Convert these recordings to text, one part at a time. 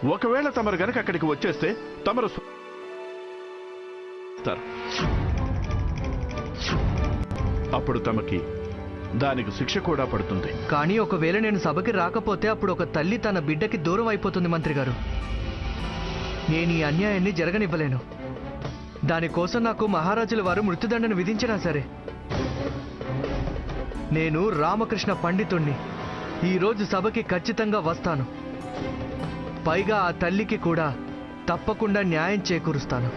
ఒకవేళ తమరు గనక అక్కడికి వచ్చేస్తే తమరు అప్పుడు తమకి దానికి శిక్ష కూడా పడుతుంది. కానీ ఒకవేళ నేను సభకి రాకపోతే అప్పుడు ఒక తల్లి తన బిడ్డకి దూరం అయిపోతుంది మంత్రి గారు. నేను ఈ అన్యాయాన్ని జరగనివ్వలేను. దానికోసం నాకు మహారాజుల వారు మృత్యుదండను విధించినా సరే నేను రామకృష్ణ పండితుణ్ణి ఈరోజు సభకి ఖచ్చితంగా వస్తాను. పైగా ఆ తల్లికి కూడా తప్పకుండా న్యాయం చేకూరుస్తాను.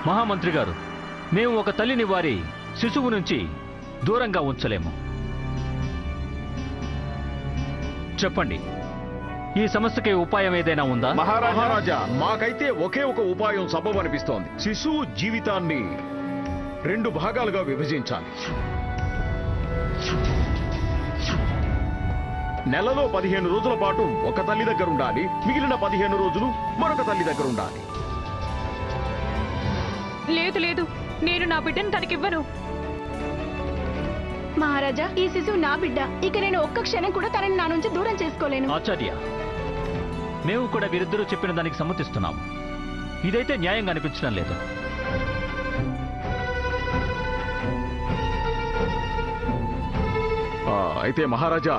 మహామంత్రి గారు, మేము ఒక తల్లిని వారి శిశువు నుంచి దూరంగా ఉంచలేము. చెప్పండి, ఈ సమస్యకి ఉపాయం ఏదైనా ఉందా? మహారాజా, మాకైతే ఒకే ఒక ఉపాయం సబబనిపిస్తోంది. శిశువు జీవితాన్ని 2 భాగాలుగా విభజించాలి. నెలలో 15 రోజుల పాటు ఒక తల్లి దగ్గర ఉండాలి, మిగిలిన 15 రోజులు మరొక తల్లి దగ్గర ఉండాలి. లేదు లేదు, నేను నా బిడ్డను తనకివ్వను. మహారాజా, ఈ శిశువు నా బిడ్డ. ఇక నేను ఒక్క క్షణం కూడా తనని నా నుంచి దూరం చేసుకోలేను. ఆచార్య, మేము కూడా వీరిద్దరూ చెప్పిన దానికి సమ్మతిస్తున్నాము. ఇదైతే న్యాయంగా అనిపించడం లేదు. అయితే మహారాజా,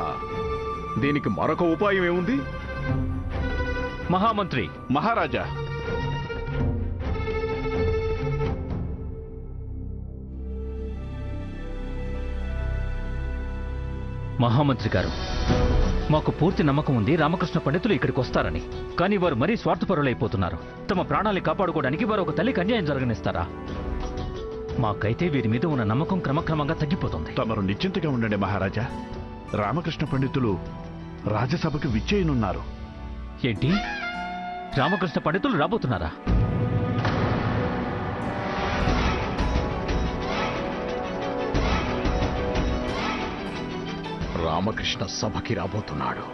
దీనికి మరొక ఉపాయం ఏముంది? మహామంత్రి, మహారాజా, మహామంత్రి గారు, మాకు పూర్తి నమ్మకం ఉంది రామకృష్ణ పండితులు ఇక్కడికి వస్తారని. కానీ వారు మరీ స్వార్థపరులైపోతున్నారు. తమ ప్రాణాన్ని కాపాడుకోవడానికి వారు ఒక తల్లికి అన్యాయం జరగనిస్తారా? మాకైతే వీరి మీద ఉన్న నమ్మకం క్రమక్రమంగా తగ్గిపోతుంది. తమరు నిశ్చింతగా ఉండండి మహారాజా. రామకృష్ణ పండితులు రాజ్యసభకు విచ్చేయనున్నారు. ఏంటి, రామకృష్ణ పండితులు రాబోతున్నారా? రామకృష్ణ సభకి రాబోతున్నాడు.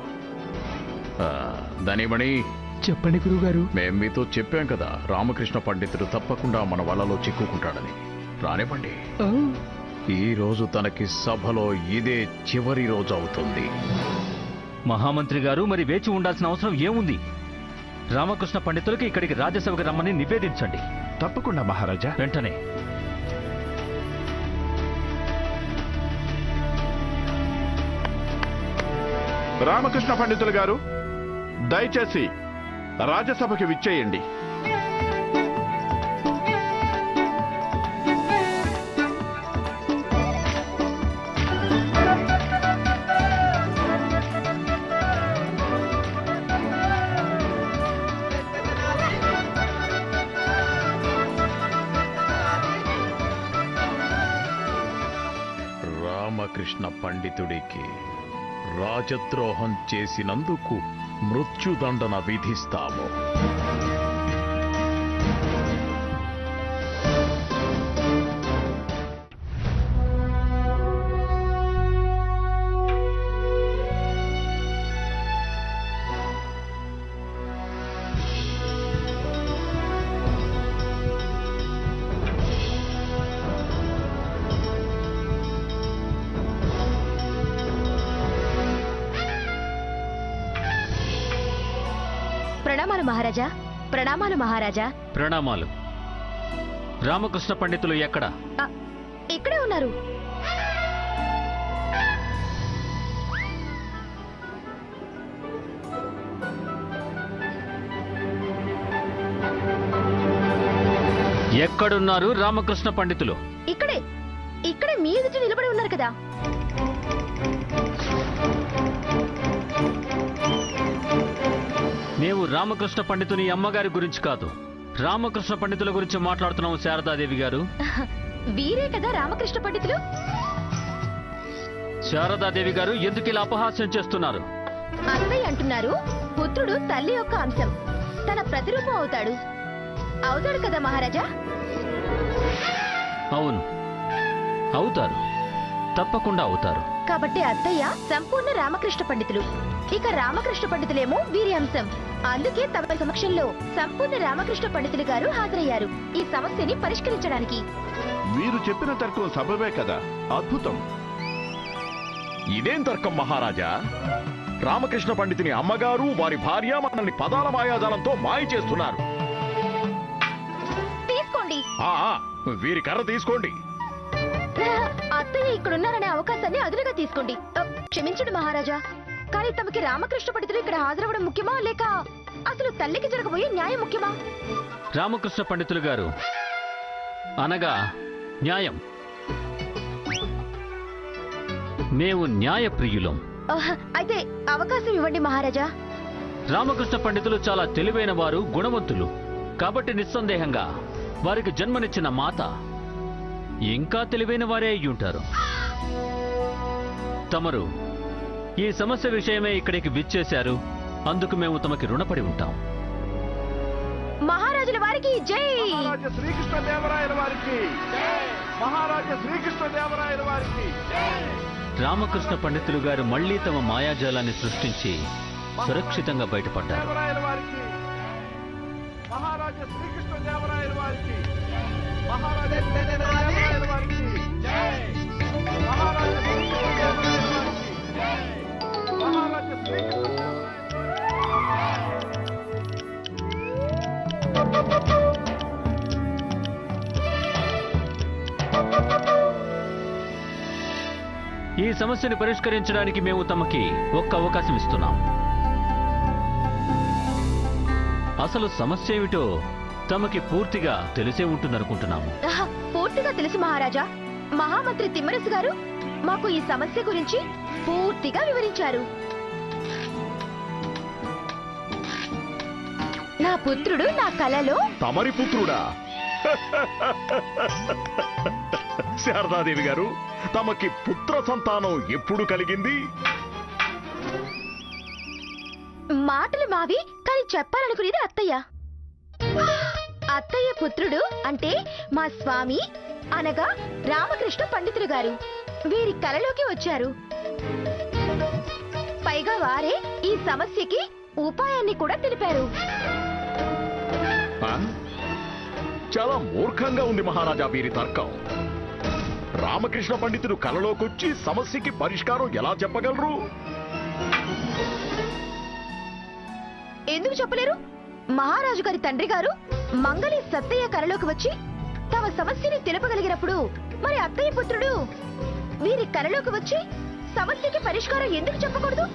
ధనిమణి, చెప్పండి గురుగారు. మేం మీతో చెప్పాం కదా, రామకృష్ణ పండితుడు తప్పకుండా మన వలలో చిక్కుకుంటాడని. రానివ్వండి. ఈ రోజు తనకి సభలో ఇదే చివరి రోజు అవుతుంది. మహామంత్రి గారు, మరి వేచి ఉండాల్సిన అవసరం ఏముంది? రామకృష్ణ పండితులకి ఇక్కడికి రాజ్యసభకు రమ్మని నివేదించండి. తప్పకుండా మహారాజా. వెంటనే. రామకృష్ణ పండితులు గారు, దయచేసి రాజ్యసభకి విచ్చేయండి. రామకృష్ణ పండితుడికి రాజద్రోహం చేసినందుకు మృత్యుదండన విధిస్తాము. ప్రణామాలు మహారాజా. ప్రణామాలు మహారాజా. ప్రణామాలు. రామకృష్ణ పండితులు ఎక్కడ? ఇక్కడే ఉన్నారు. ఎక్కడున్నారు రామకృష్ణ పండితులు? ఇక్కడే ఇక్కడే మీ ఎదుట నిలబడి ఉన్నారు కదా. మేము రామకృష్ణ పండితుని అమ్మగారి గురించి కాదు, రామకృష్ణ పండితుల గురించి మాట్లాడుతున్నాము శారదాదేవి గారు. వీరే కదా రామకృష్ణ పండితులు. శారదాదేవి గారు, ఎందుకు ఇలా అపహాస్యం చేస్తున్నారు? అత్తయ్య అంటున్నారు, పుత్రుడు తల్లి యొక్క అంశం, తన ప్రతిరూపం అవుతాడు. అవుతాడు కదా మహారాజా? అవును, అవుతారు. తప్పకుండా అవుతారు. కాబట్టి అత్తయ్య సంపూర్ణ రామకృష్ణ పండితులు, ఇక రామకృష్ణ పండితులేమో వీరి అంశం. అందుకే తమ సమక్షంలో సంపూర్ణ రామకృష్ణ పండితులు గారు హాజరయ్యారు ఈ సమస్యని పరిష్కరించడానికి. మీరు చెప్పిన తర్కం సబబే కదా, అద్భుతం. ఇదేం తర్కం మహారాజా? రామకృష్ణ పండితుని అమ్మగారు వారి భార్య మనల్ని పదాల మాయాజాలంతో మాయ చేస్తున్నారు. తీసుకోండి. వీరి కర్ర తీసుకోండి. అత్తయ్య ఇక్కడున్నారనే అవకాశాన్ని అదునుగా తీసుకోండి. క్షమించండి మహారాజా, కానీ తమకి రామకృష్ణ పండితులు ఇక్కడ హాజరవ్వడం ముఖ్యమా, లేక అసలు తల్లికి జరగబోయే న్యాయం ముఖ్యమా? రామకృష్ణ పండితులు గారు అనగా న్యాయం. మేము న్యాయప్రియులం. అయితే అవకాశం ఇవ్వండి మహారాజా. రామకృష్ణ పండితులు చాలా తెలివైన వారు, గుణవంతులు. కాబట్టి నిస్సందేహంగా వారికి జన్మనిచ్చిన మాత ఇంకా తెలివైన వారే అయ్యుంటారు. తమరు ఈ సమస్య విషయమే ఇక్కడికి విచ్చేశారు, అందుకు మేము తమకి రుణపడి ఉంటాం. మహారాజుల వారికి జై. మహారాజా శ్రీకృష్ణదేవరాయల వారికి, మహారాజా శ్రీకృష్ణదేవరాయల వారికి. రామకృష్ణ పండితులు గారు మళ్లీ తమ మాయాజాలాన్ని సృష్టించి సురక్షితంగా బయటపడ్డారు. దేవరాయల వారికి, మహారాజా శ్రీకృష్ణదేవరాయల వారికి, మహారాజా శ్రీకృష్ణదేవరాయల వారికి, మహారాజా శ్రీకృష్ణదేవరాయల వారికి, మహారాజా శ్రీకృష్ణ. ఈ సమస్యను పరిష్కరించడానికి మేము తమకి ఒక్క అవకాశం ఇస్తున్నాం. అసలు సమస్య ఏమిటో తమకి పూర్తిగా తెలిసే ఉంటుందనుకుంటున్నాము. పూర్తిగా తెలుసు మహారాజా. మహామంత్రి తిమ్మరసు గారు మాకు ఈ సమస్య గురించి పూర్తిగా వివరించారు. నా పుత్రుడు నా కలలో. తమరి పుత్రుడా? శారదాదేవి గారు, తమకి పుత్ర సంతానం ఎప్పుడు కలిగింది? మాటలు మావి, కానీ చెప్పాలనుకునేది అత్తయ్య. అత్తయ్య పుత్రుడు అంటే మా స్వామి అనగా రామకృష్ణ పండితులు గారు వీరి కలలోకి వచ్చారు. పైగా వారే ఈ సమస్యకి ఉపాయాన్ని కూడా తెలిపారు. చాలా మూర్ఖంగా ఉంది మహారాజా వీరి తర్కం. రామకృష్ణ పండితుడు కలలోకొచ్చి సమస్యకి పరిష్కారం ఎలా చెప్పగలరు? ఎందుకు చెప్పలేరు? మహారాజు గారి తండ్రి గారు మంగళి సత్తయ్య కలలోకి వచ్చి తమ సమస్యని తెలుపగలిగినప్పుడు మరి అత్తయ్య పుత్రుడు వీరి కలలోకి వచ్చి సమస్యకి పరిష్కారం ఎందుకు చెప్పకూడదు?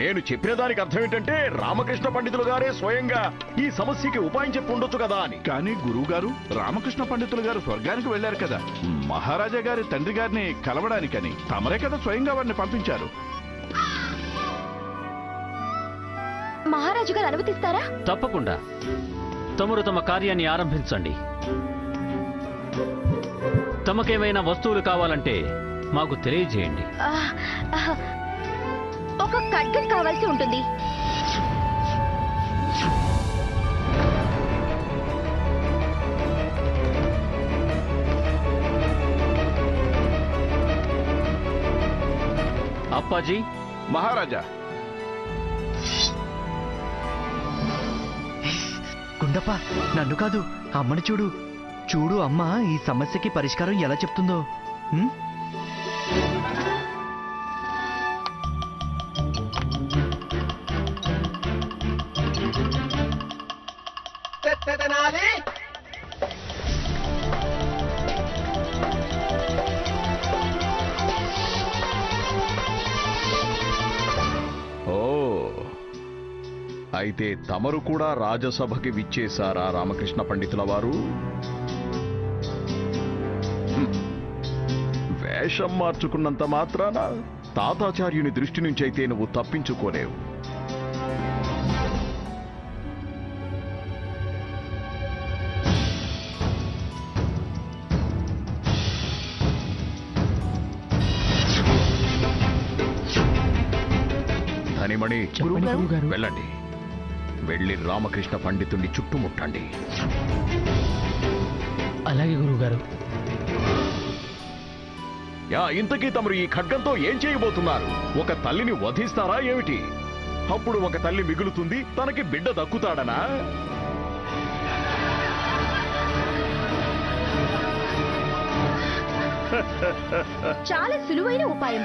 నేను చెప్పిన దానికి అర్థం ఏంటంటే రామకృష్ణ పండితులు గారే స్వయంగా ఈ సమస్యకి ఉపాయం చెప్పి ఉండొచ్చు కదా అని. కానీ గురువు గారు, రామకృష్ణ పండితులు గారు స్వర్గానికి వెళ్లారు కదా, మహారాజా గారి తండ్రి గారిని కలవడానికని తమరే కదా స్వయంగా వారిని పంపించారు. మహారాజు గారు అనుమతిస్తారా? తప్పకుండా. తమరు తమ కార్యాన్ని ఆరంభించండి. తమకేమైనా వస్తువులు కావాలంటే మాకు తెలియజేయండి. ఒక ఖడ్గం కావాల్సి ఉంటుంది. అప్పాజీ. మహారాజా. గుండప్ప, నన్ను కాదు, అమ్మని చూడు. చూడు అమ్మ ఈ సమస్యకి పరిష్కారం ఎలా చెప్తుందో. అయితే తమరు కూడా రాజసభకి విచ్చేశారా రామకృష్ణ పండితుల వారు? వేషం మార్చుకున్నంత మాత్రాన తాతాచార్యుని దృష్టి నుంచి అయితే నువ్వు తప్పించుకోలేవు. ధనిమణి, వెళ్ళండి. వెళ్ళి రామకృష్ణ పండితుణ్ణి చుట్టుముట్టండి. అలాగే గురువుగారు. ఇంతకీ తమరు ఈ ఖడ్గంతో ఏం చేయబోతున్నారు? ఒక తల్లిని వధిస్తారా ఏమిటి? అప్పుడు ఒక తల్లి మిగులుతుంది, తనకి బిడ్డ దక్కుతాడనా? చాలా సులువైన ఉపాయం.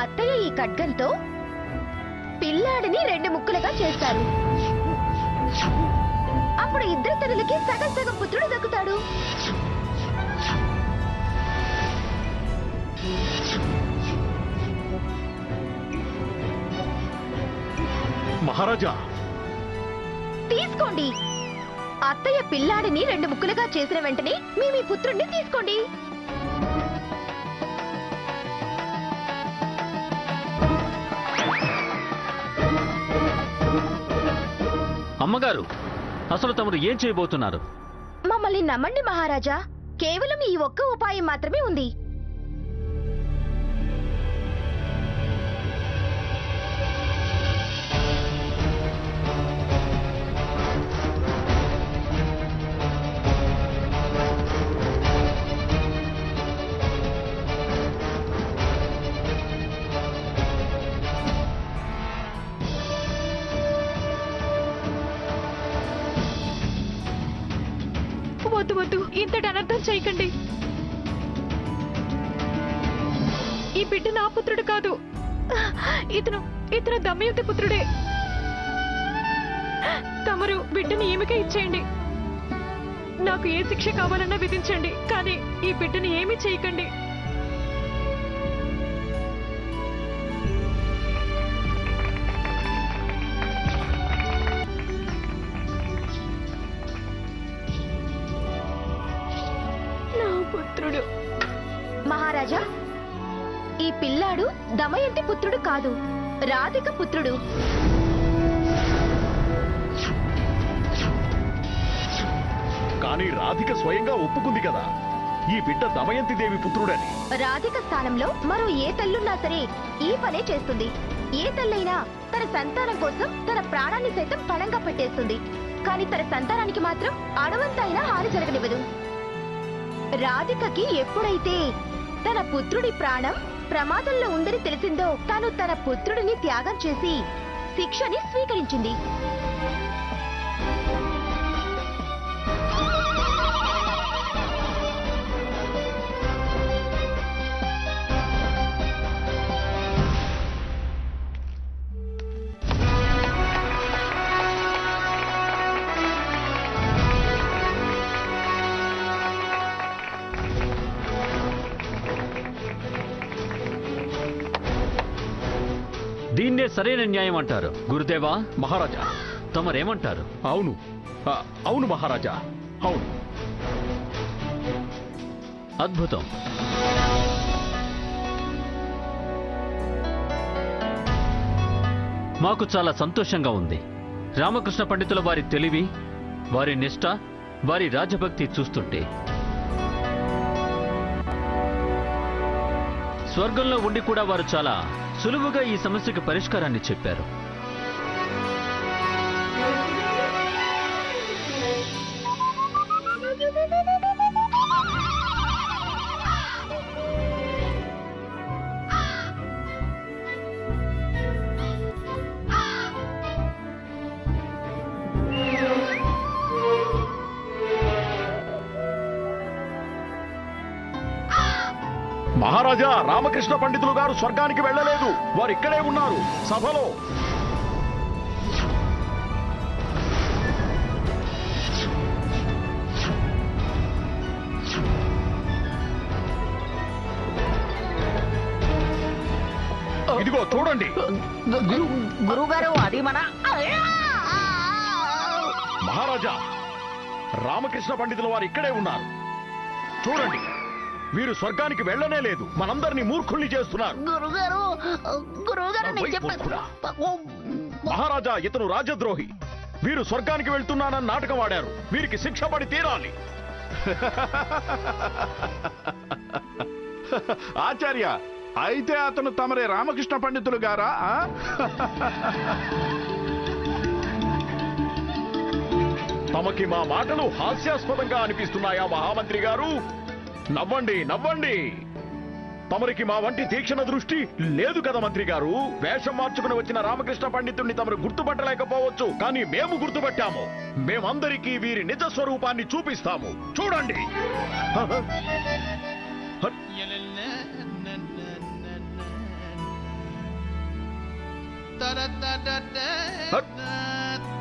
అత్తయ్య ఈ ఖడ్గంతో పిల్లాడిని 2 ముక్కలుగా చేస్తారు. అప్పుడు ఇద్దరు తల్లులకి సగం సగం పుత్రుడు దక్కుతాడు. మహారాజా, తీసుకోండి. అత్తయ్య పిల్లాడిని 2 ముక్కలుగా చేసిన వెంటనే మీ పుత్రుణ్ణి తీసుకోండి. అమ్మగారు, అసలు తమరు ఏం చేయబోతున్నారు? మమ్మల్ని నమ్మండి మహారాజా, కేవలం ఈ ఒక్క ఉపాయం మాత్రమే ఉంది. వద్దు వద్దు, ఇంతటి అనర్థం చేయకండి. ఈ బిడ్డ నా పుత్రుడు కాదు. ఇతను దమయంతి పుత్రుడే. తమరు బిడ్డని ఏమిగా ఇచ్చేయండి. నాకు ఏ శిక్ష కావాలన్నా విధించండి, కానీ ఈ బిడ్డని ఏమీ చేయకండి. నా పుత్రుడు. మహారాజా, ఈ పిల్లాడు దమయంతి పుత్రుడు కాదు, రాధిక పుత్రుడు. కానీ రాధిక స్వయంగా ఒప్పుకుంది కదా ఈ బిడ్డ దమయంతి దేవి పుత్రుడని. రాధిక స్థానంలో మరో ఏ తల్లున్నా సరే ఈ పనే చేస్తుంది. ఏ తల్లైనా తన సంతానం కోసం తన ప్రాణాన్ని సైతం పణంగా పెట్టేస్తుంది. కానీ తన సంతానానికి మాత్రం అడవంతైనా హాని జరగనివ్వదు. రాధికకి ఎప్పుడైతే తన పుత్రుడి ప్రాణం ప్రమాదంలో ఉందని తెలిసిందో తాను తన పుత్రుడిని త్యాగం చేసి శిక్షని స్వీకరించింది. దీన్నే సరైన న్యాయం అంటారు. గురుదేవా, మహారాజా, తమరేమంటారు? అవును, అవును మహారాజా, అవును. అద్భుతం. మాకు చాలా సంతోషంగా ఉంది. రామకృష్ణ పండితుల వారి తెలివి, వారి నిష్ఠ, వారి రాజభక్తి చూస్తుంటే స్వర్గంలో ఉండి కూడా వారు చాలా సులువుగా ఈ సమస్యకు పరిష్కారాన్ని చెప్పారు. మహారాజా, రామకృష్ణ పండితులు గారు స్వర్గానికి వెళ్ళలేదు, వారు ఇక్కడే ఉన్నారు సభలో. ఇదిగో చూడండి. గురుగారు, అది మన మహారాజా, రామకృష్ణ పండితుల వారు ఇక్కడే ఉన్నారు. చూడండి, వీరు స్వర్గానికి వెళ్ళనే లేదు, మనందరినీ మూర్ఖుల్ని చేస్తున్నారు. గురుగారు, గురుగారు నేను పోయి చెప్పేది. మహారాజా, ఇతను రాజద్రోహి. వీరు స్వర్గానికి వెళ్తున్నానని నాటకం ఆడారు. వీరికి శిక్ష పడి తీరాలి. ఆచార్య, అయితే అతను తమరే రామకృష్ణ పండితులు గారా? తమకి మా మాటలు హాస్యాస్పదంగా అనిపిస్తున్నాయా మహామంత్రి గారు? నవ్వండి నవ్వండి. తమరికి మా వంటి తీక్షణ దృష్టి లేదు కదా మంత్రి గారు. వేషం మార్చుకుని వచ్చిన రామకృష్ణ పండితుడిని తమరు గుర్తుపట్టలేకపోవచ్చు, కానీ మేము గుర్తుపట్టాము. మేమందరికీ వీరి నిజ స్వరూపాన్ని చూపిస్తాము. చూడండి.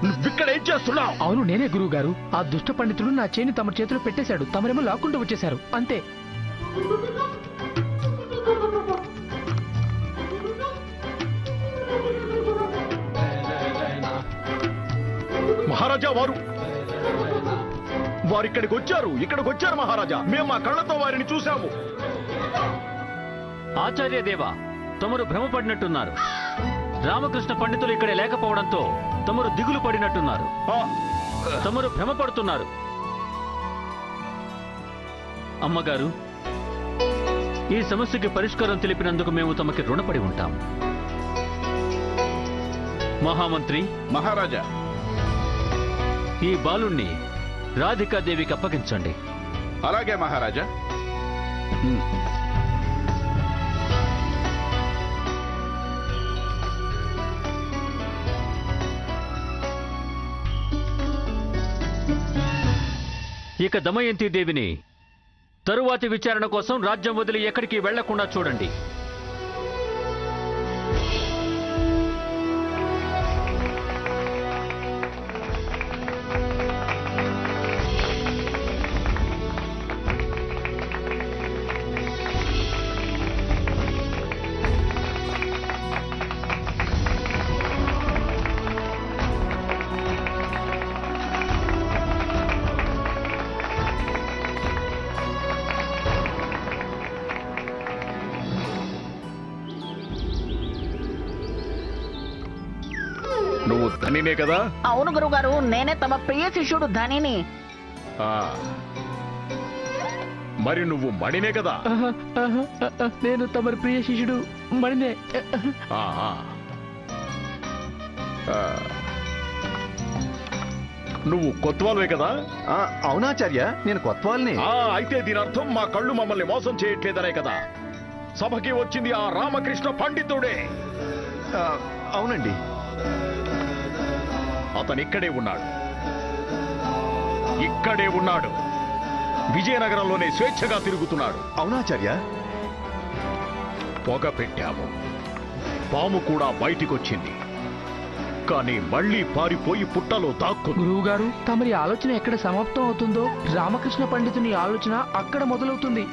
నువ్విక్కడ ఏం చేస్తున్నావు? అవును నేనే గురువు గారు. ఆ దుష్ట పండితుడు నా చేయిని తమ చేతిలో పెట్టేశాడు. తమరేమో లాక్కుంటూ వచ్చేశారు అంతే. మహారాజా వారిక్కడికి వచ్చారు మహారాజా. మేము మా కళ్ళతో వారిని చూశాము. ఆచార్య దేవా, తమరు భ్రమపడినట్టున్నారు. రామకృష్ణ పండితులు ఇక్కడే లేకపోవడంతో తమరు దిగులు పడినట్టున్నారు. తమరు భ్రమపడుతున్నారు. అమ్మగారు, ఈ సమస్యకి పరిష్కారం తెలిపినందుకు మేము తమకి రుణపడి ఉంటాం. మహామంత్రి, మహారాజా, ఈ బాలుణ్ణి రాధికాదేవికి అప్పగించండి. అలాగే మహారాజా. ఇక దమయంతి దేవిని తరువాతి విచారణ కోసం రాజ్యం వదిలి ఎక్కడికి వెళ్లకుండా చూడండి. నువ్వు ధనినే కదా? అవును గురువు గారు, నేనే తమ ప్రియ శిష్యుడు ధనిని. ఆ. మరి నువ్వు మణినే కదా? నేను తమరి ప్రియ శిష్యుడు మణినే. ఆహా. ఆ. నువ్వు కొత్వాల్వే కదా? అవునాచార్య, నేను కొత్వాల్ని. అయితే దీని అర్థం మా కళ్ళు మమ్మల్ని మోసం చేయట్లేదనే కదా? సభకి వచ్చింది ఆ రామకృష్ణ పండితుడే. అవునండి. అతను ఇక్కడే ఉన్నాడు. విజయనగరంలోనే స్వేచ్ఛగా తిరుగుతున్నాడు. అవునాచార్య. పొగ పెట్టాము, పాము కూడా బయటికొచ్చింది, కానీ మళ్ళీ పారిపోయి పుట్టలో దాక్కుంది. గురువు గారు, తమరి ఆలోచన ఎక్కడ సమాప్తం అవుతుందో రామకృష్ణ పండితుని ఆలోచన అక్కడ మొదలవుతుంది.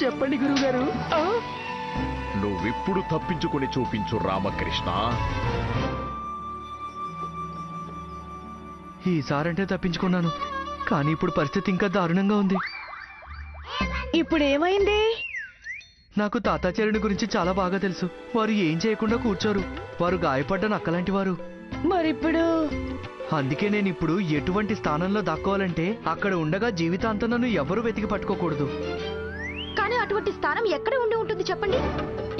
చెప్పండి గురువు గారు. నువ్విప్పుడు తప్పించుకుని చూపించు రామకృష్ణ. ఈసారంటే తప్పించుకున్నాను, కానీ ఇప్పుడు పరిస్థితి ఇంకా దారుణంగా ఉంది. ఇప్పుడు ఏమైంది? నాకు తాతాచార్యుని గురించి చాలా బాగా తెలుసు. వారు ఏం చేయకుండా కూర్చోరు. వారు గాయపడ్డ నక్కలాంటి వారు. మరిప్పుడు అందుకే నేను ఇప్పుడు ఎటువంటి స్థానంలో దాక్కోవాలంటే అక్కడ ఉండగా జీవితాంతం నన్ను ఎవరూ వెతికి పట్టుకోకూడదు. కానీ అటువంటి స్థానం ఎక్కడ ఉండి ఉంటుంది చెప్పండి?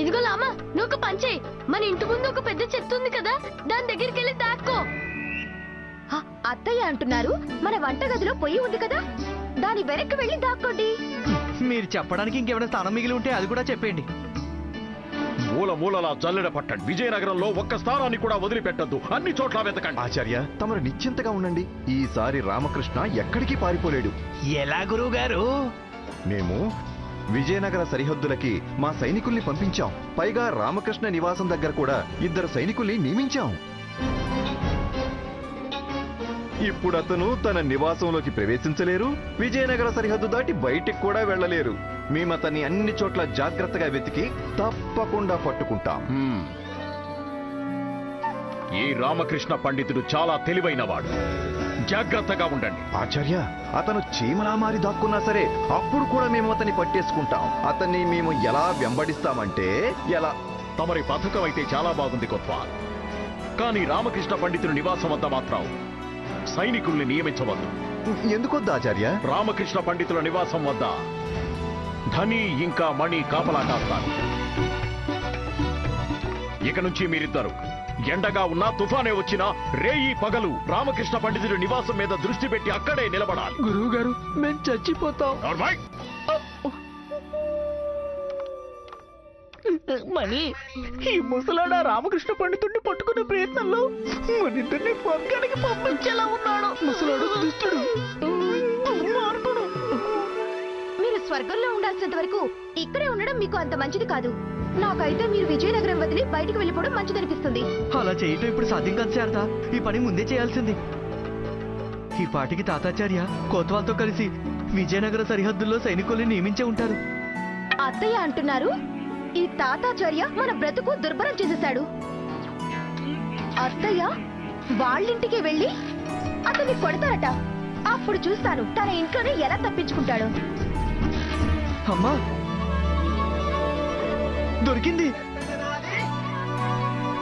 ఇదిగో లామా, నువ్వు ఒక పంచే. మన ఇంటి ముందు ఒక పెద్ద చెట్టు ఉంది కదా, దాని దగ్గరికి వెళ్ళి దాక్కో. అత్తయ్య అంటున్నారు, మన వంటగదిలో పొయ్యి ఉంది కదా, దాని వెనక్కి వెళ్ళి దాక్కోండి. మీరు చెప్పడానికి ఇంకేమైనా స్థానం మిగిలి ఉంటే అది కూడా చెప్పండి. మూలలా జల్లెడ పట్టండి. విజయనగరంలో ఒక్క స్థానాన్ని కూడా వదిలిపెట్టద్దు. అన్ని చోట్ల వెతకండి. ఆచార్య, తమరు నిశ్చింతగా ఉండండి. ఈసారి రామకృష్ణ ఎక్కడికి పారిపోలేడు. ఎలా గురువు గారు? మేము విజయనగర సరిహద్దులకి మా సైనికుల్ని పంపించాం. పైగా రామకృష్ణ నివాసం దగ్గర కూడా 2 సైనికుల్ని నియమించాం. ఇప్పుడు అతను తన నివాసంలోకి ప్రవేశించలేరు, విజయనగర సరిహద్దు దాటి బయటికి కూడా వెళ్ళలేరు. మేమతన్ని అన్ని చోట్ల జాగ్రత్తగా వెతికి తప్పకుండా పట్టుకుంటాం. ఈ రామకృష్ణ పండితుడు చాలా తెలివైనవాడు. జాగ్రత్తగా ఉండండి. ఆచార్య, అతను చీమలా మారి దాక్కున్నా సరే అప్పుడు కూడా మేము అతన్ని పట్టేసుకుంటాం. అతన్ని మేము ఎలా వెంబడిస్తామంటే ఎలా? తమరి పథకం అయితే చాలా బాగుంది కొత్వాల్. కానీ రామకృష్ణ పండితుడి నివాసం వద్ద మాత్రం సైనికుల్ని నియమించవద్దు. ఎందుకొద్దు ఆచార్య? రామకృష్ణ పండితుల నివాసం వద్ద ధని ఇంకా మణి కాపలా కాస్తారు. ఇక నుంచి మీరిద్దరు ఎండగా ఉన్నా తుఫానే వచ్చినా రేయి పగలు రామకృష్ణ పండితుడి నివాసం మీద దృష్టి పెట్టి అక్కడే నిలబడాలి. గురువు గారు మేము చచ్చిపోతాం. నార్మల్. మణి, ఈ ముసలాడ రామకృష్ణ పండితుడిని పట్టుకునే ప్రయత్నంలో మన ఇద్దరిని స్వర్గానికి పంపించేలా ఉన్నాడు. ముసలాడు దుష్టుడు. దుర్మార్గుడు. మీరు స్వర్గంలో ఉండాల్సినంత వరకు ఇక్కడే ఉండడం మీకు అంత మంచిది కాదు. నాకైతే మీరు విజయనగరం వదిలి బయటకు వెళ్ళిపోవడం మంచిదనిపిస్తుంది. అలా చేయటం ఇప్పుడు సాధ్యం కాదు శారదా. ఈ పని ముందే చేయాల్సింది. ఈ పాటికి తాతాచార్య కోత్వాల్తో కలిసి విజయనగర సరిహద్దుల్లో సైనికుల్ని నియమించే ఉంటారు. అత్తయ్య అంటున్నారు ఈ తాతాచార్య మన బ్రతుకు దుర్భరం చేసేశాడు. అత్తయ్య వాళ్ళింటికి వెళ్ళి అతన్ని కొడతారట. అప్పుడు చూస్తాను తన ఇంట్లోనే ఎలా తప్పించుకుంటాడు. అమ్మా, దొరికింది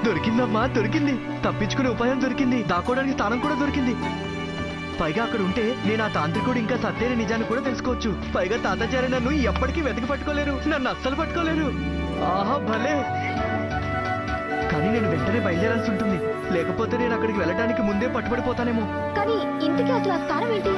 దొరికిందమ్మా, దొరికింది. తప్పించుకునే ఉపాయం దొరికింది. దాక్కోవడానికి స్థానం కూడా దొరికింది. పైగా అక్కడ ఉంటే నేను ఆ తాంత్రికుడు ఇంకా సత్యైన నిజాన్ని కూడా తెలుసుకోవచ్చు. పైగా తాతాచార్య నన్ను ఎప్పటికీ వెతికి పట్టుకోలేరు, నన్ను అస్సలు పట్టుకోలేరు. ఆహా భలే. కానీ నేను వెంటనే బయలుదేరాల్సి ఉంటుంది. లేకపోతే నేను అక్కడికి వెళ్ళడానికి ముందే పట్టుబడిపోతానేమో. కానీ ఇంటికి అసలు ఆ స్థానం ఏంటి?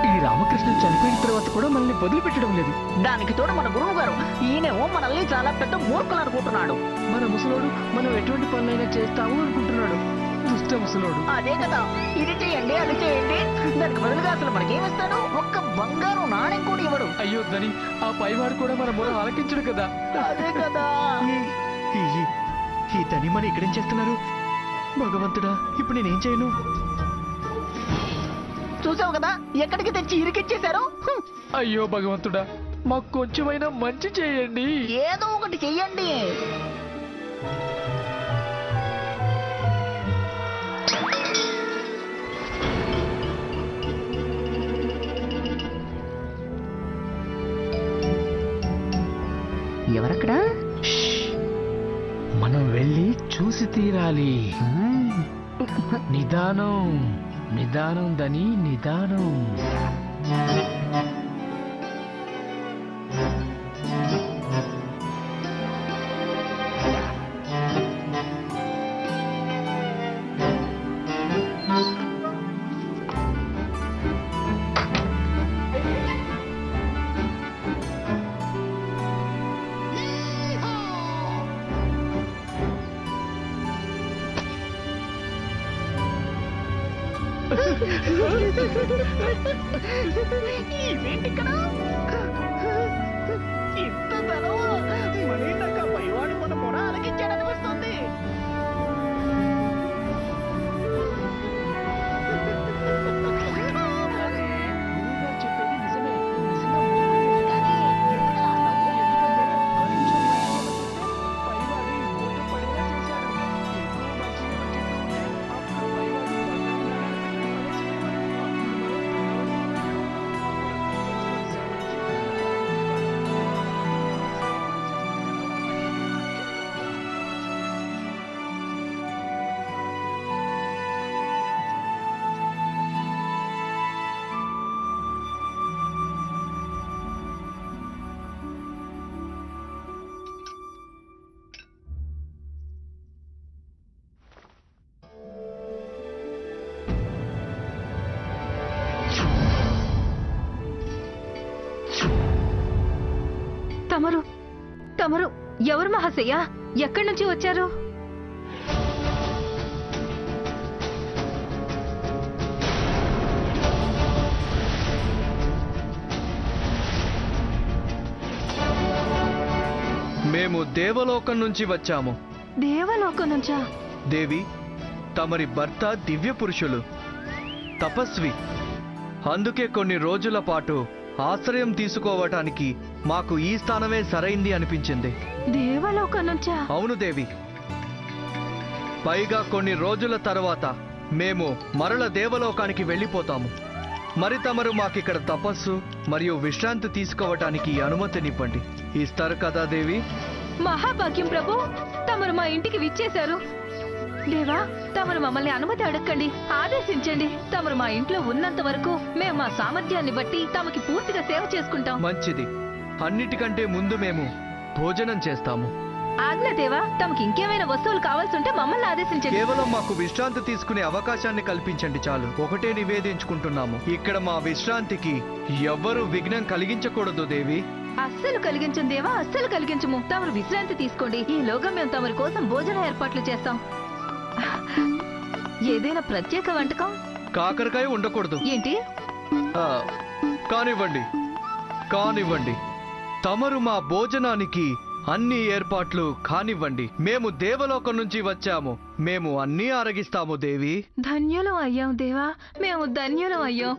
ఈ రామకృష్ణ చనిపోయిన తర్వాత కూడా మనల్ని వదిలిపెట్టడం లేదు. దానికి తోడు మన గురువు గారు ఈయనేమో మనల్ని చాలా పెద్ద మూర్ఖులు అనుకుంటున్నాడు. మన ముసలోడు మనం ఎటువంటి పనులైనా చేస్తాము అనుకుంటున్నాడు. దుష్ట ముసలోడు. అదే కదా, ఇది చేయండి అది చేయండి, దానికి బదులుగా అసలు మనకేమిస్తాడు? ఒక్క బంగారు నాణెం కూడా ఇవ్వడు. అయ్యో దని, ఆ పైవాడు కూడా మన మొర ఆలకించడు కదా. అదే కదా. ఈ తనిమని ఇక్కడేం చేస్తున్నారు? భగవంతుడా, ఇప్పుడు నేనేం చేయను? చూసావు కదా ఎక్కడికి తెచ్చి ఇరికిచ్చేశారు. అయ్యో భగవంతుడా, మాకు కొంచెమైనా మంచి చేయండి. ఏదో ఒకటి చెయ్యండి. ఎవరక్కడ? మనం వెళ్ళి చూసి తీరాలి. నిదానం నిదానం దని, నిదానం. ఇవేంటి ఇక్కడ? ఇంత ధనం మళ్ళీ నాకు ఆ పైవాడు మన మొర అలకించాడనిపిస్తుంది. చెప్పేది నిజమే. పైవాడు ఈ ఊరిలో పడేలా చేశాడు. ఎక్కువ మంచి చెప్తుంటే అప్పుడు పైవాడు తమరు తమరు ఎవరు మహాశయ్య? ఎక్కడి నుంచి వచ్చారు? మేము దేవలోకం నుంచి వచ్చాము. దేవలోకం నుంచా? దేవి, తమరి భర్త దివ్య పురుషులు, తపస్వి. అందుకే కొన్ని రోజుల పాటు ఆశ్రయం తీసుకోవటానికి మాకు ఈ స్థానమే సరైంది అనిపించింది. దేవలోకం నుంచా? అవును దేవి. పైగా కొన్ని రోజుల తర్వాత మేము మరల దేవలోకానికి వెళ్ళిపోతాము. మరి తమరు మాకిక్కడ తపస్సు మరియు విశ్రాంతి తీసుకోవటానికి అనుమతినివ్వండి. ఇస్తారు కదా దేవి? మహాభాగ్యం ప్రభు, తమరు మా ఇంటికి విచ్చేశారు. దేవా తమరు మమ్మల్ని అనుమతి అడగండి, ఆదేశించండి. తమరు మా ఇంట్లో ఉన్నంత వరకు మేము మా సామర్థ్యాన్ని బట్టి తమకి పూర్తిగా సేవ చేసుకుంటాం. మంచిది. అన్నిటికంటే ముందు మేము భోజనం చేస్తాము. ఆజ్ఞ దేవా, తమకి ఇంకేమైనా వస్తువులు కావాల్సి ఉంటే మమ్మల్ని ఆదేశించండి. కేవలం మాకు విశ్రాంతి తీసుకునే అవకాశాన్ని కల్పించండి చాలు. ఒకటే నివేదించుకుంటున్నాము, ఇక్కడ మా విశ్రాంతికి ఎవ్వరూ విఘ్నం కలిగించకూడదు దేవి. అస్సలు కలిగించం దేవా, అస్సలు కలిగించము. తమరు విశ్రాంతి తీసుకోండి. ఈలోగా మేము తమరి కోసం భోజన ఏర్పాట్లు చేస్తాం. ఏదైనా ప్రత్యేక వంటకం? కాకరకాయ ఉండకూడదు. ఏంటి? ఆ, కానివ్వండి కానివ్వండి. తమరు మా భోజనానికి అన్ని ఏర్పాట్లు కానివ్వండి. మేము దేవలోకం నుంచి వచ్చాము, మేము అన్నీ ఆరగిస్తాము దేవి. ధన్యులం అయ్యాం దేవా, మేము ధన్యులం అయ్యాం.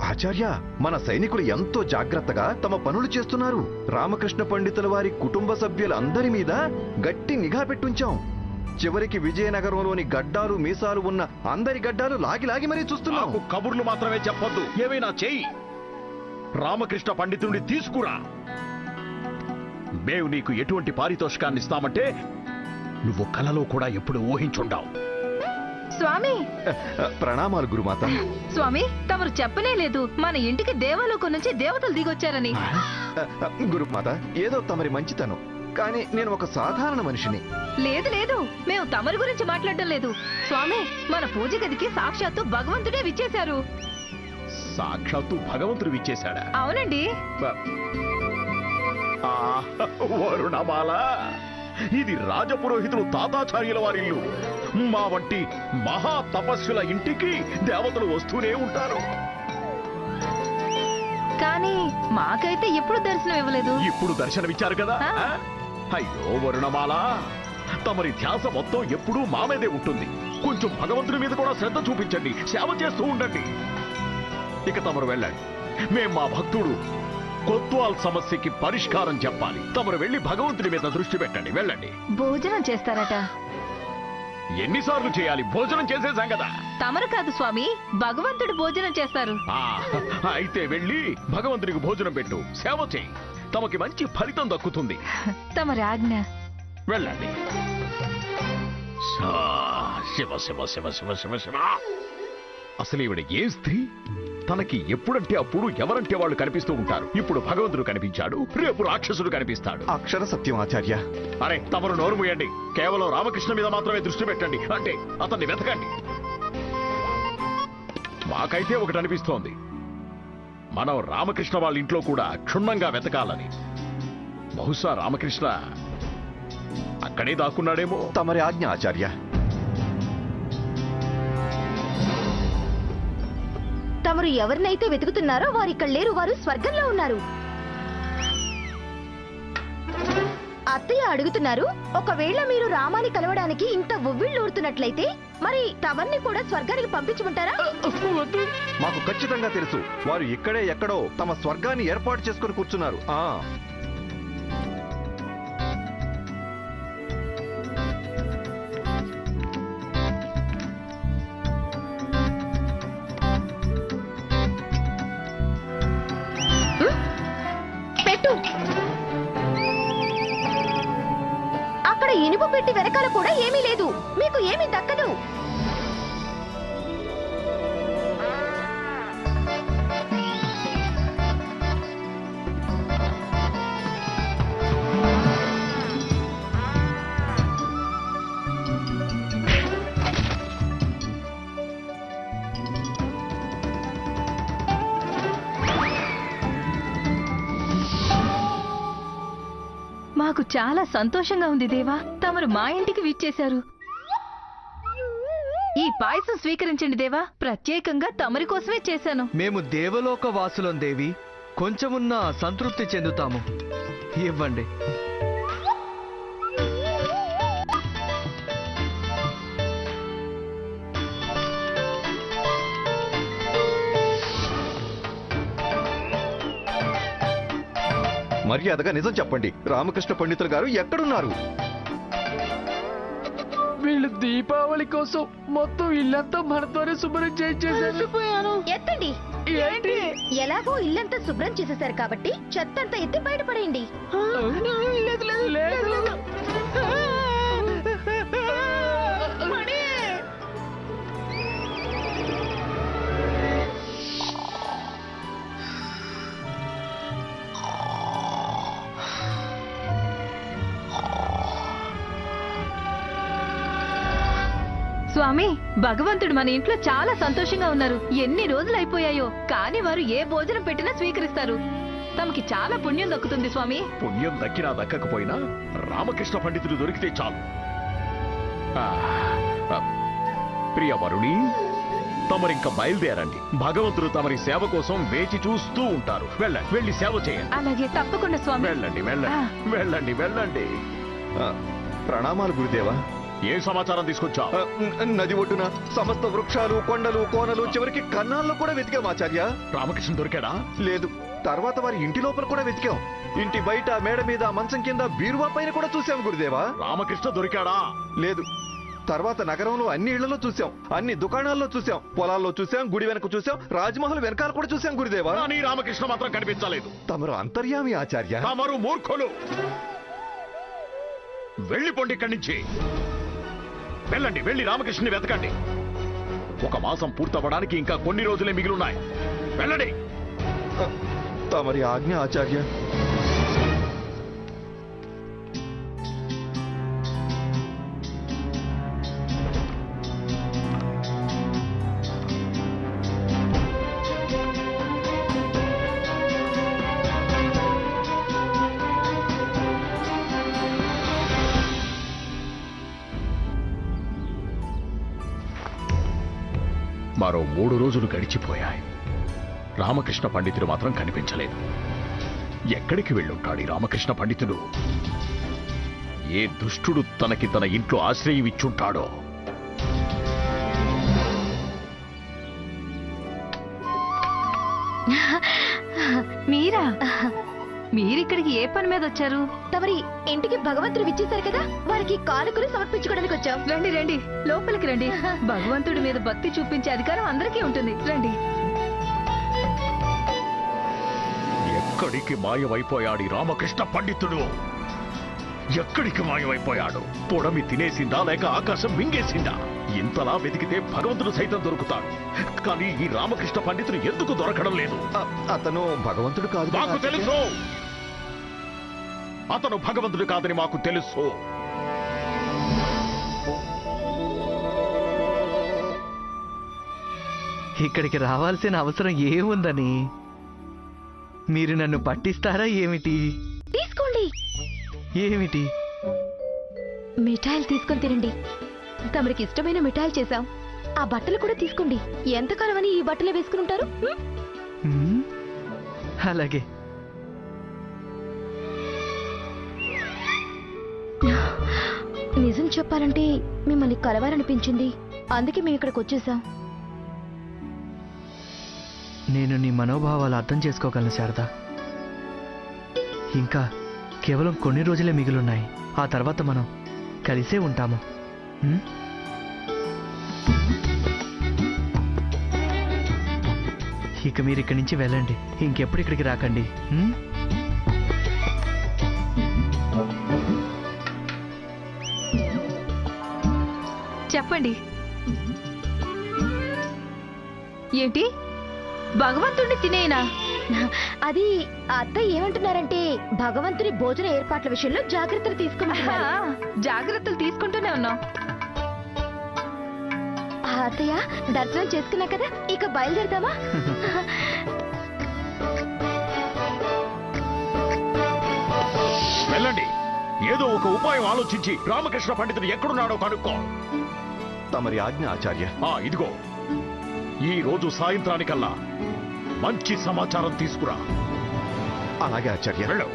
ఆచార్య, మన సైనికులు ఎంతో జాగ్రత్తగా తమ పనులు చేస్తున్నారు. రామకృష్ణ పండితుల వారి కుటుంబ సభ్యులందరి మీద గట్టి నిఘా పెట్టుంచాం. చివరికి విజయనగరంలోని గడ్డాలు మీసాలు ఉన్న అందరి గడ్డాలు లాగి లాగి మరీ చూస్తున్నాం. నాకు కబుర్లు మాత్రమే చెప్పొద్దు, ఏమైనా చెయ్యి. రామకృష్ణ పండితుడిని తీసుకురా. మేము నీకు ఎటువంటి పారితోషికాన్ని ఇస్తామంటే నువ్వు కలలో కూడా ఎప్పుడు ఊహించుండావు. స్వామి ప్రణామాలు గురుమాత. స్వామి, తమరు చెప్పనే లేదు మన ఇంటికి దేవలోకం నుంచి దేవతలు దిగొచ్చారని. గురుమాత, ఏదో తమరి మంచితనం, కానీ నేను ఒక సాధారణ మనిషిని. లేదు లేదు, మేము తమరి గురించి మాట్లాడడం లేదు స్వామి. మన పూజ గదికి సాక్షాత్తు భగవంతుడే విచ్చేశారు. సాక్షాత్తు భగవంతుడు విచ్చేశాడా? అవునండి. ఆ, వరుణమాల, ఇది రాజపురోహితులు తాతాచార్యుల వారి ఇల్లు. మా వంటి మహా తపస్సుల ఇంటికి దేవతలు వస్తూనే ఉంటారు. కానీ మాకైతే ఎప్పుడు దర్శనం ఇవ్వలేదు. ఇప్పుడు దర్శనమిచ్చారు కదా. ఆ. అయ్యో వరుణమాల, తమరి ధ్యాస మొత్తం ఎప్పుడూ మా మీదే ఉంటుంది. కొంచెం భగవంతుడి మీద కూడా శ్రద్ధ చూపించండి, సేవ చేస్తూ ఉండండి. ఇక తమరు వెళ్ళండి. మేం మా భక్తుడు కొత్వాల్ సమస్యకి పరిష్కారం చెప్పాలి. తమరు వెళ్ళి భగవంతుడి మీద దృష్టి పెట్టండి. వెళ్ళండి. భోజనం చేస్తారట. ఎన్నిసార్లు చేయాలి? భోజనం చేసేసాం కదా. తమరు కాదు స్వామి, భగవంతుడు భోజనం చేస్తారు. ఆ, అయితే వెళ్ళి భగవంతుడికి భోజనం పెట్టు, సేవ చేయి. తమకి మంచి ఫలితం దక్కుతుంది. తమరి ఆజ్ఞ. వెళ్ళండి. శివ శివ శివ శివ శివ శివ. అసలు ఈవిడ ఏ స్త్రీ? తనకి ఎప్పుడంటే అప్పుడు ఎవరంటే వాళ్ళు కనిపిస్తూ ఉంటారు. ఇప్పుడు భగవంతుడు కనిపించాడు, రేపు రాక్షసుడు కనిపిస్తాడు. అక్షర సత్యం ఆచార్య. అరే తమరు నోరు మూయండి. కేవలం రామకృష్ణ మీద మాత్రమే దృష్టి పెట్టండి. అంటే అతన్ని వెతకండి. మాకైతే ఒకటి అనిపిస్తోంది, మనం రామకృష్ణ వాళ్ళ ఇంట్లో కూడా క్షుణ్ణంగా వెతకాలని. బహుశా రామకృష్ణ అక్కడే దాక్కున్నాడేమో. తమరి ఆజ్ఞ ఆచార్య. తమరు ఎవరినైతే వెతుకుతున్నారో వారు ఇక్కడ లేరు, వారు స్వర్గంలో ఉన్నారు. అత్తయ్య అడుగుతున్నారు, ఒకవేళ మీరు రామాని కలవడానికి ఇంత ఉవ్విళ్ళూరుతున్నట్లయితే మరి తమర్ని కూడా స్వర్గానికి పంపించమంటారా? మాకు ఖచ్చితంగా తెలుసు, వారు ఇక్కడే ఎక్కడో తమ స్వర్గాన్ని ఏర్పాటు చేసుకుని కూర్చున్నారు. పెట్టు. అక్కడ ఇనుపు పెట్టి వెనకాల కూడా ఏమీ లేదు, మీకు ఏమీ దక్కదు. మాకు చాలా సంతోషంగా ఉంది దేవా, తమరు మా ఇంటికి విచ్చేశారు. ఈ పాయసం స్వీకరించండి దేవా, ప్రత్యేకంగా తమరి కోసమే చేశాను. మేము దేవలోక వాసులం దేవి, కొంచెమున్నా సంతృప్తి చెందుతాము. ఇవ్వండి. మర్యాదగా నిజం చెప్పండి, రామకృష్ణ పండితులు గారు ఎక్కడున్నారు? వీళ్ళు దీపావళి కోసం మొత్తం ఇల్లంతా మనతోనే శుభ్రం చేయించేసారు. ఎత్తండి. ఏంటి? ఎలాగో ఇల్లంతా శుభ్రం చేసేశారు కాబట్టి చెత్తంతా ఎత్తి బయటపడేయండి. లేదు. స్వామి, భగవంతుడు మన ఇంట్లో చాలా సంతోషంగా ఉన్నారు. ఎన్ని రోజులు అయిపోయాయో కానీ వారు ఏ భోజనం పెట్టినా స్వీకరిస్తారు. తమకి చాలా పుణ్యం దక్కుతుంది స్వామి. పుణ్యం దక్కినా దక్కకపోయినా రామకృష్ణ పండితుడు దొరికితే చాలు. ప్రియ వరుణి, తమరింక బయలుదేరండి. భగవంతుడు తమరి సేవ కోసం వేచి చూస్తూ ఉంటారు. వెళ్ళండి, వెళ్ళి సేవ చేయండి. అలాగే, తప్పకుండా స్వామి. వెళ్ళండి వెళ్ళండి వెళ్ళండి వెళ్ళండి. ప్రణామాలు గురుదేవా. ఏ సమాచారం తీసుకొచ్చా? నది ఒడ్డున సమస్త వృక్షాలు, కొండలు, కోనలు, చివరికి కన్నాల్లో కూడా వెతికాం ఆచార్య. రామకృష్ణ దొరికాడా? లేదు. తర్వాత వారి ఇంటి లోపల కూడా వెతికాం. ఇంటి బయట, మేడ మీద, మంచం కింద, బీరువా పైన కూడా చూసాం గురుదేవా. రామకృష్ణ దొరికాడా? లేదు. తర్వాత నగరంలో అన్ని ఇళ్లలో చూసాం, అన్ని దుకాణాల్లో చూసాం, పొలాల్లో చూసాం, గుడి వెనక చూసాం, రాజ్మహల్ వెనకాల కూడా చూసాం గురుదేవా. కానీ రామకృష్ణ మాత్రం కనిపించలేదు. తమరు అంతర్యామి ఆచార్య. తమరు మూర్ఖులు. వెళ్ళిపోండి ఇక్కడి నుంచి. వెళ్ళండి, వెళ్ళి రామకృష్ణని వెతకండి. 1 మాసం పూర్తవడానికి ఇంకా కొన్ని రోజులే మిగిలిన్నాయి. వెళ్ళండి. తమరి ఆజ్ఞ ఆచార్య. మరో 3 రోజులు గడిచిపోయాయి. రామకృష్ణ పండితుడు మాత్రం కనిపించలేదు. ఎక్కడికి వెళ్ళుంటాడు ఈ రామకృష్ణ పండితుడు? ఏ దుష్టుడు తనకి తన ఇంట్లో ఆశ్రయం ఇచ్చుంటాడో? మీరా? మీరిక్కడికి ఏ పని మీద వచ్చారు? తమరి ఇంటికి భగవంతుడు విచ్చేశారు కదా, వారికి కానుకలు సమర్పించుకోవడానికి వచ్చాం. రండి రండి, లోపలికి రండి. భగవంతుడి మీద భక్తి చూపించే అధికారం అందరికీ ఉంటుంది. రండి. ఎక్కడికి మాయమైపోయాడు ఈ రామకృష్ణ పండితుడు? ఎక్కడికి మాయమైపోయాడు? పొడమి తినేసిందా లేక ఆకాశం మింగేసిందా? ఇంతలా వెతికితే భగవంతుడు సైతం దొరుకుతాడు. కానీ ఈ రామకృష్ణ పండితుడు ఎందుకు దొరకడం లేదు? అతను భగవంతుడు కాదు. మాకు తెలుసు, అతను భగవంతుడు కాదని మాకు తెలుసు. ఇక్కడికి రావాల్సిన అవసరం ఏముందని? మీరు నన్ను పట్టిస్తారా ఏమిటి? తీసుకోండి. ఏమిటి? మిఠాయిలు తీసుకొని తినండి. తమరికి ఇష్టమైన మిఠాయిలు చేశాం. ఆ బట్టలు కూడా తీసుకోండి. ఎంతకాలం అని ఈ బట్టలే వేసుకుని ఉంటారు? హ్మ్? అలాగే. నిజం చెప్పాలంటే మిమ్మల్ని కలవాలనిపించింది, అందుకే మేము ఇక్కడికి వచ్చేసాం. నేను నీ మనోభావాలు అర్థం చేసుకోగలను శారదా. ఇంకా కేవలం కొన్ని రోజులే మిగిలిన్నాయి. ఆ తర్వాత మనం కలిసే ఉంటాము. హ్మ్? ఇక మీరు ఇక్కడి నుంచి వెళ్ళండి. ఇంకెప్పుడు ఇక్కడికి రాకండి. హ్మ్? చెప్పండి. ఏంటి? భగవంతుడిని తినేనా? అది అత్తయ్య ఏమంటున్నారంటే భగవంతుని భోజన ఏర్పాట్ల విషయంలో జాగ్రత్తలు తీసుకుంటున్నారు. జాగ్రత్తలు తీసుకుంటూనే ఉన్నాం. అత్తయ్య, దర్శనం చేసుకున్నా కదా, ఇక బయలుదేరదామా? వెళ్ళండి. ఏదో ఒక ఉపాయం ఆలోచించి రామకృష్ణ పండితుడు ఎక్కడున్నాడో కనుక్కో. తమరి ఆజ్ఞ ఆచార్య. ఇదిగో, ఈ రోజు సాయంత్రానికల్లా మంచి సమాచారం తీసుకురా. అలాగే ఆచార్య. వెళ్ళు.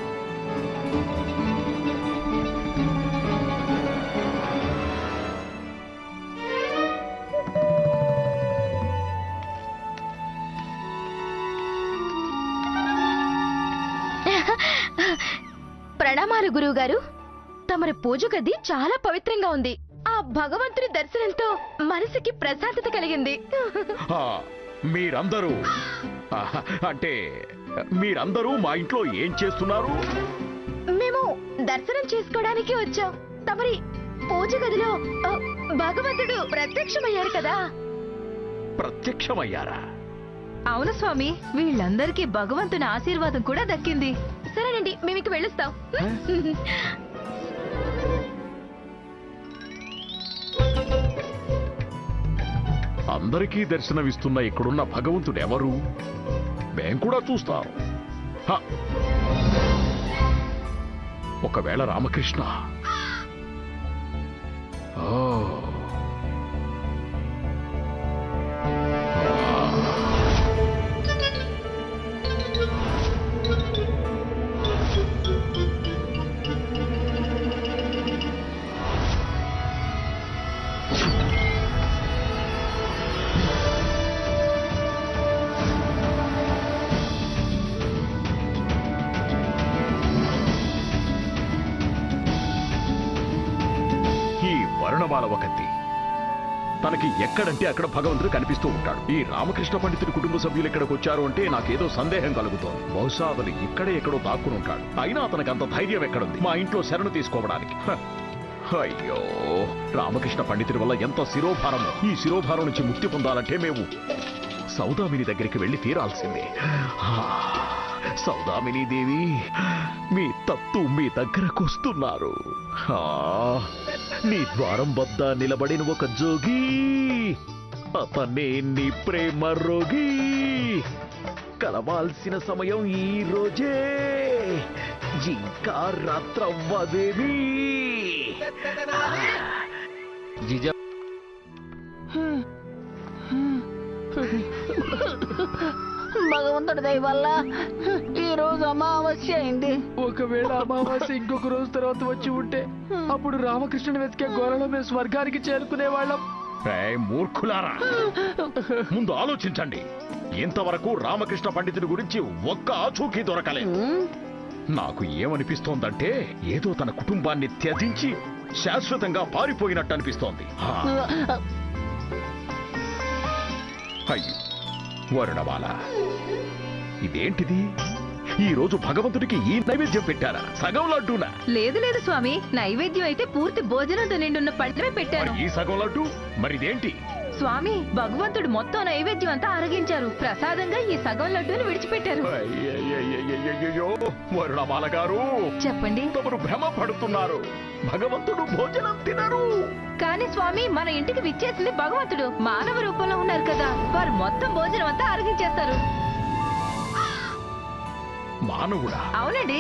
ప్రణామాలు గురువు గారు. తమరి పూజ గది చాలా పవిత్రంగా ఉంది. ఆ భగవంతుని దర్శనంతో మనసుకి ప్రశాంతత కలిగింది. ఆ, మీరందరూ ఆ, అంటే మీరందరూ మా ఇంట్లో ఏం చేస్తున్నారు? మేము దర్శనం చేసుకోవడానికి వచ్చాం. తమరి పూజ గదిలో భగవంతుడు ప్రత్యక్షమయ్యారు కదా. ప్రత్యక్షమయ్యారా? అవును స్వామి, వీళ్ళందరికీ భగవంతుని ఆశీర్వాదం కూడా దక్కింది. సరేనండి, మేము ఇక వెళ్ళొస్తాం. అందరికీ దర్శనమిస్తున్న ఇక్కడున్న భగవంతుడు ఎవరు? మేం కూడా చూస్తాం. హ! ఒకవేళ రామకృష్ణ. ఓ. ఈ వరుణమాల ఒకటి తనకి ఎక్కడంటే అక్కడ భగవంతుడు కనిపిస్తూ ఉంటాడు. ఈ రామకృష్ణ పండితుడి కుటుంబ సభ్యులు ఇక్కడికి వచ్చారు అంటే నాకేదో సందేహం కలుగుతోంది. బహుశా అతను ఇక్కడే ఎక్కడో దాక్కుని ఉంటాడు. అయినా అతనికి అంత ధైర్యం ఎక్కడుంది మా ఇంట్లో శరణు తీసుకోవడానికి? హ! అయ్యో, రామకృష్ణ పండితుడి వల్ల ఎంత శిరోభారమో. ఈ శిరోభారం నుంచి ముక్తి పొందాలంటే మేము సౌదామిని దగ్గరికి వెళ్ళి తీరాల్సిందే. సౌదామిని దేవి, మీ తత్తు మీ దగ్గరకు వస్తున్నారు. నీ ద్వారం వద్ద నిలబడిన ఒక జోగి, అతనే నీ ప్రేమ రోగి. కలవాల్సిన సమయం ఈ రోజే, ఇంకా రాత్రవ్వదేవి. జీజా, భగవంతుడి దయ వల్ల ఈ రోజు అమావాస్య అయింది. ఒకవేళ అమావాస్య ఇంకొక రోజు తర్వాత వచ్చి ఉంటే అప్పుడు రామకృష్ణుని వెతికే గోరలో మేము స్వర్గానికి చేరుకునే వాళ్ళం. ఏయ్ మూర్ఖులారా, ముందు ఆలోచించండి. ఇంతవరకు రామకృష్ణ పండితుడి గురించి ఒక్క ఆచూకీ దొరకలేదు. నాకు ఏమనిపిస్తోందంటే ఏదో తన కుటుంబాన్ని త్యజించి శాశ్వతంగా పారిపోయినట్టు అనిపిస్తోంది. అయ్యో వరుణమాల, ఇదేంటిది? ఈ రోజు భగవంతుడికి ఈ నైవేద్యం పెట్టారా? సగం లడ్డూనా? లేదు లేదు స్వామి, నైవేద్యం అయితే పూర్తి భోజనంతో నిండున్న పంటనే పెట్టాను. మరి ఈ సగం లడ్డు మరిదేంటి? స్వామి, భగవంతుడు మొత్తం నైవేద్యం అంతా అరగించారు. ప్రసాదంగా ఈ సగం లడ్డూని విడిచిపెట్టారు. అయ్యయ్యయ్యయ్యయ్యో, వరుణమాల గారు, చెప్పండి. తమరు భ్రమ పడుతున్నారు. భగవంతుడు భోజనం తినరు. కానీ స్వామి, మన ఇంటికి విచ్చేసింది భగవంతుడు. మానవ రూపంలో ఉన్నారు కదా, వారు మొత్తం భోజనం అంతా అరగించేస్తారు. మానవుడా? అవునండి.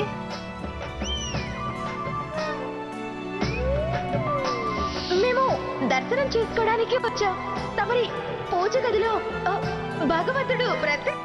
మేము దర్శనం చేసుకోవడానికి వచ్చాం. తమరి పూజ గదిలో భగవంతుడు ప్రత్యక్ష